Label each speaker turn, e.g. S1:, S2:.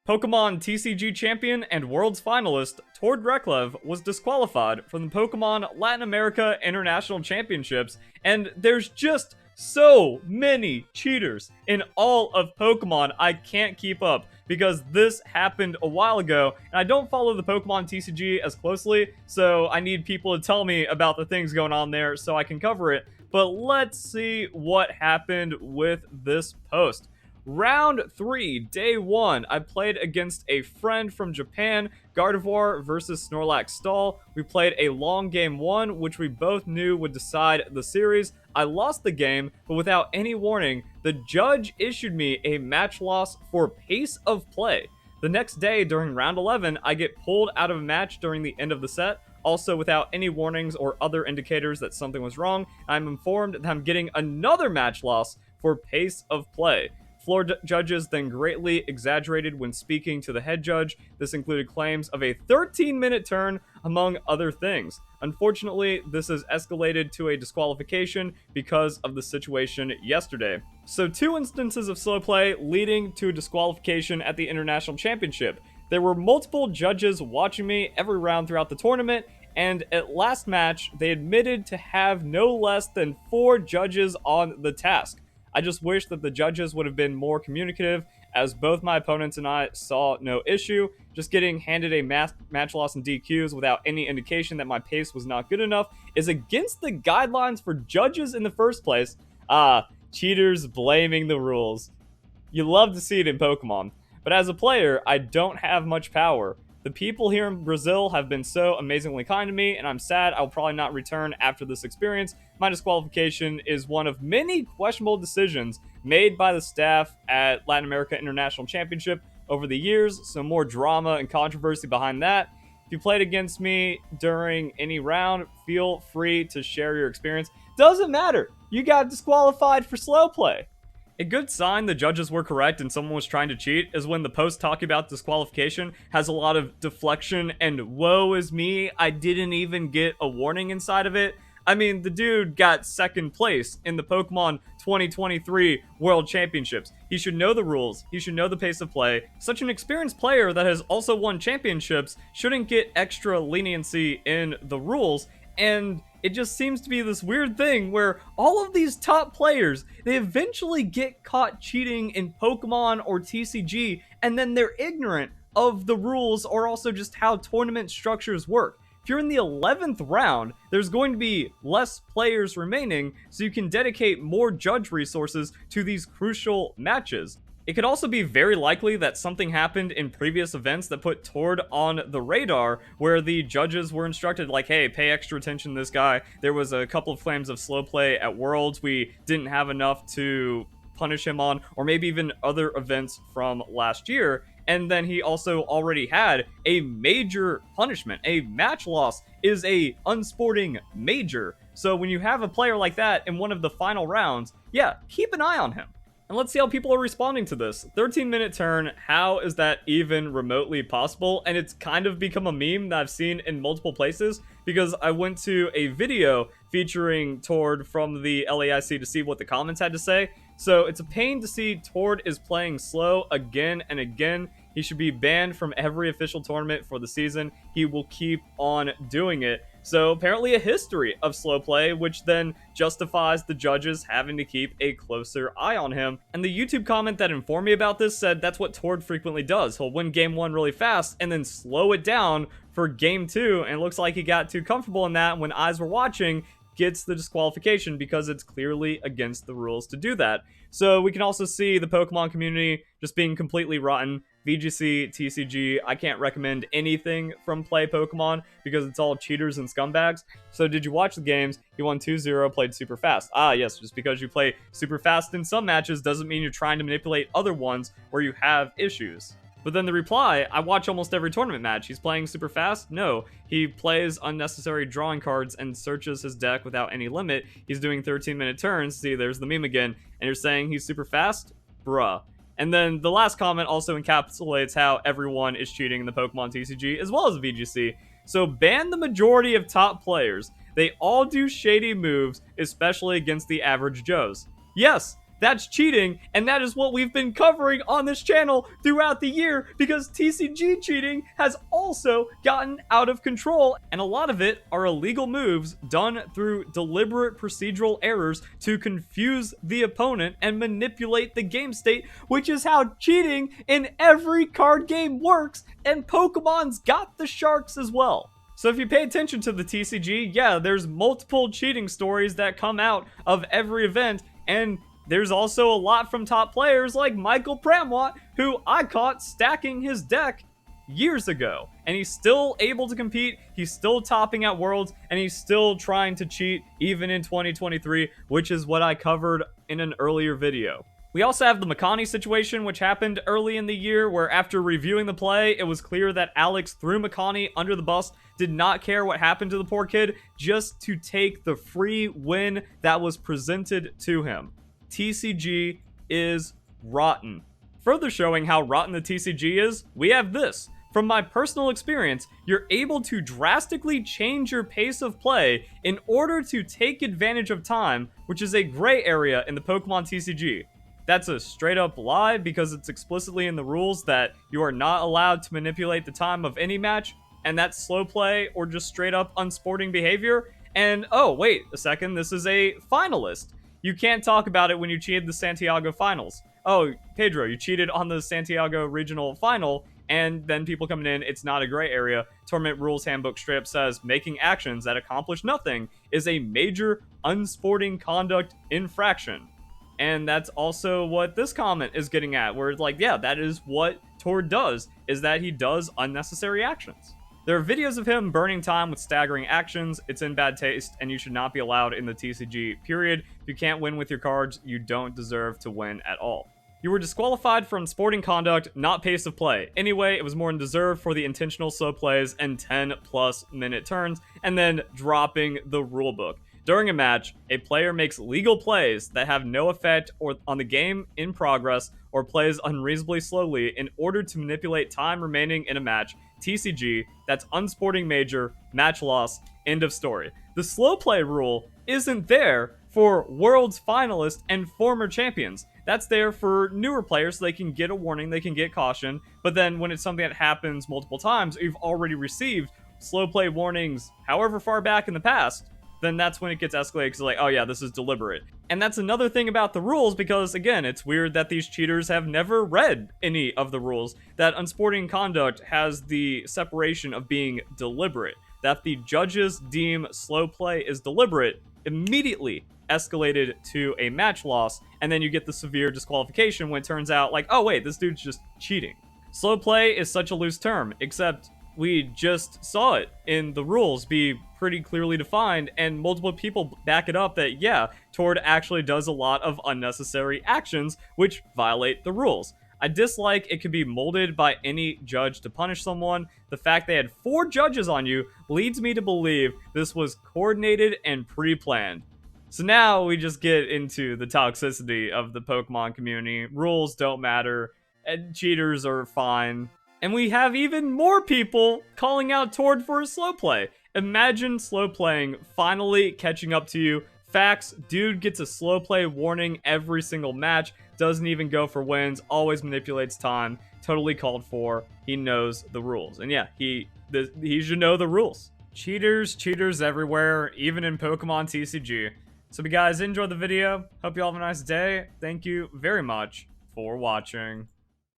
S1: Pokemon TCG champion and world's finalist Tord Reklev was disqualified from the Pokemon Latin America International Championships, and there's just so many cheaters in all of Pokemon. I can't keep up because this happened a while ago, and I don't follow the Pokemon TCG as closely, so I need people to tell me about the things going on there so I can cover it. But let's see what happened with this post. Round 3, day 1, I played against a friend from Japan, Gardevoir versus Snorlax Stall. We played a long game 1, which we both knew would decide the series. I lost the game, but without any warning, the judge issued me a match loss for pace of play. The next day, during round 11, I get pulled out of a match during the end of the set. Also, without any warnings or other indicators that something was wrong, I'm informed that I'm getting another match loss for pace of play. Floor judges then greatly exaggerated when speaking to the head judge. This included claims of a 13-minute turn, among other things. Unfortunately, this has escalated to a disqualification because of the situation yesterday. So 2 instances of slow play leading to a disqualification at the International Championship. There were multiple judges watching me every round throughout the tournament, and at last match, they admitted to have no less than 4 judges on the task. I just wish that the judges would have been more communicative, as both my opponents and I saw no issue. Just getting handed a match loss in DQs without any indication that my pace was not good enough is against the guidelines for judges in the first place. Cheaters blaming the rules. You love to see it in Pokemon. But as a player, I don't have much power. The people here in Brazil have been so amazingly kind to me, and I'm sad I'll probably not return after this experience. My disqualification is one of many questionable decisions made by the staff at Latin America International Championship over the years, so more drama and controversy behind that. If you played against me during any round, feel free to share your experience. Doesn't matter, you got disqualified for slow play. A good sign the judges were correct and someone was trying to cheat is when the post talking about disqualification has a lot of deflection and woe is me, I didn't even get a warning inside of it. I mean, the dude got second place in the Pokemon 2023 World Championships. He should know the rules. He should know the pace of play. Such an experienced player that has also won championships shouldn't get extra leniency in the rules. And it just seems to be this weird thing where all of these top players, they eventually get caught cheating in Pokemon or TCG, and then they're ignorant of the rules or also just how tournament structures work. If you're in the 11th round, there's going to be less players remaining, so you can dedicate more judge resources to these crucial matches. It could also be very likely that something happened in previous events that put Tord on the radar, where the judges were instructed like, hey, pay extra attention to this guy. There was a couple of claims of slow play at Worlds we didn't have enough to punish him on, or maybe even other events from last year. And then he also already had a major punishment. A match loss is a unsporting major. So when you have a player like that in one of the final rounds, yeah, keep an eye on him. And let's see how people are responding to this. 13-minute turn, how is that even remotely possible? And it's kind of become a meme that I've seen in multiple places because I went to a video featuring Tord from the LAIC to see what the comments had to say. So it's a pain to see Tord is playing slow again and again. He should be banned from every official tournament for the season. He will keep on doing it. So apparently a history of slow play, which then justifies the judges having to keep a closer eye on him. And the YouTube comment that informed me about this said that's what Tord frequently does. He'll win game 1 really fast and then slow it down for game 2. And it looks like he got too comfortable in that when eyes were watching, gets the disqualification because it's clearly against the rules to do that. So we can also see the Pokemon community just being completely rotten. VGC, TCG, I can't recommend anything from Play Pokemon because it's all cheaters and scumbags. So did you watch the games? He won 2-0, played super fast. Ah, yes, just because you play super fast in some matches doesn't mean you're trying to manipulate other ones where you have issues. But then the reply, I watch almost every tournament match. He's playing super fast? No. He plays unnecessary drawing cards and searches his deck without any limit. He's doing 13-minute turns. See, there's the meme again. And you're saying he's super fast? Bruh. And then the last comment also encapsulates how everyone is cheating in the Pokemon TCG as well as VGC. So ban the majority of top players. They all do shady moves, especially against the average Joes. Yes, That's cheating, and that is what we've been covering on this channel throughout the year, because TCG cheating has also gotten out of control, and a lot of it are illegal moves done through deliberate procedural errors to confuse the opponent and manipulate the game state, which is how cheating in every card game works, and Pokemon's got the sharks as well. So if you pay attention to the TCG, yeah, there's multiple cheating stories that come out of every event, and there's also a lot from top players like Michael Pramwat, who I caught stacking his deck years ago. And he's still able to compete, he's still topping at Worlds, and he's still trying to cheat even in 2023, which is what I covered in an earlier video. We also have the Makani situation, which happened early in the year, where after reviewing the play, it was clear that Alex threw Makani under the bus, did not care what happened to the poor kid, just to take the free win that was presented to him. TCG is rotten. Further showing how rotten the TCG is, we have this. From my personal experience, you're able to drastically change your pace of play in order to take advantage of time, which is a gray area in the Pokemon TCG. That's a straight up lie because it's explicitly in the rules that you are not allowed to manipulate the time of any match, and that's slow play or just straight up unsporting behavior. And oh, wait a second, this is a finalist. You can't talk about it when you cheated the Santiago finals. Oh, Pedro, you cheated on the Santiago regional final, and then people coming in, it's not a gray area. Tournament Rules Handbook straight up says making actions that accomplish nothing is a major unsporting conduct infraction. And that's also what this comment is getting at, where it's like, yeah, that is what Tord does, is that he does unnecessary actions. There are videos of him burning time with staggering actions. It's in bad taste, and you should not be allowed in the TCG, period. If you can't win with your cards, you don't deserve to win at all. You were disqualified for unsporting conduct, not pace of play. Anyway, it was more than deserved for the intentional slow plays and 10+ minute turns, and then dropping the rulebook. During a match, a player makes legal plays that have no effect on the game in progress or plays unreasonably slowly in order to manipulate time remaining in a match. TCG, that's unsporting major, match loss, end of story. The slow play rule isn't there for Worlds finalists and former champions. That's there for newer players so they can get a warning, they can get caution, but then when it's something that happens multiple times, you've already received slow play warnings however far back in the past, then that's when it gets escalated because like, oh yeah, this is deliberate. And that's another thing about the rules because, again, it's weird that these cheaters have never read any of the rules, that unsporting conduct has the separation of being deliberate, that the judges deem slow play is deliberate, immediately escalated to a match loss, and then you get the severe disqualification when it turns out like, oh wait, this dude's just cheating. Slow play is such a loose term, except we just saw it in the rules be pretty clearly defined, and multiple people back it up that, yeah, Tord actually does a lot of unnecessary actions which violate the rules. I dislike it can be molded by any judge to punish someone. The fact they had 4 judges on you leads me to believe this was coordinated and pre-planned. So now we just get into the toxicity of the Pokemon community. Rules don't matter, and cheaters are fine. And we have even more people calling out Tord for a slow play. Imagine slow playing finally catching up to you. Facts, dude gets a slow play warning every single match, doesn't even go for wins, always manipulates time, totally called for. He knows the rules. And yeah, he should know the rules. Cheaters everywhere, even in Pokemon TCG. So if you guys enjoyed the video, hope you all have a nice day. Thank you very much for watching.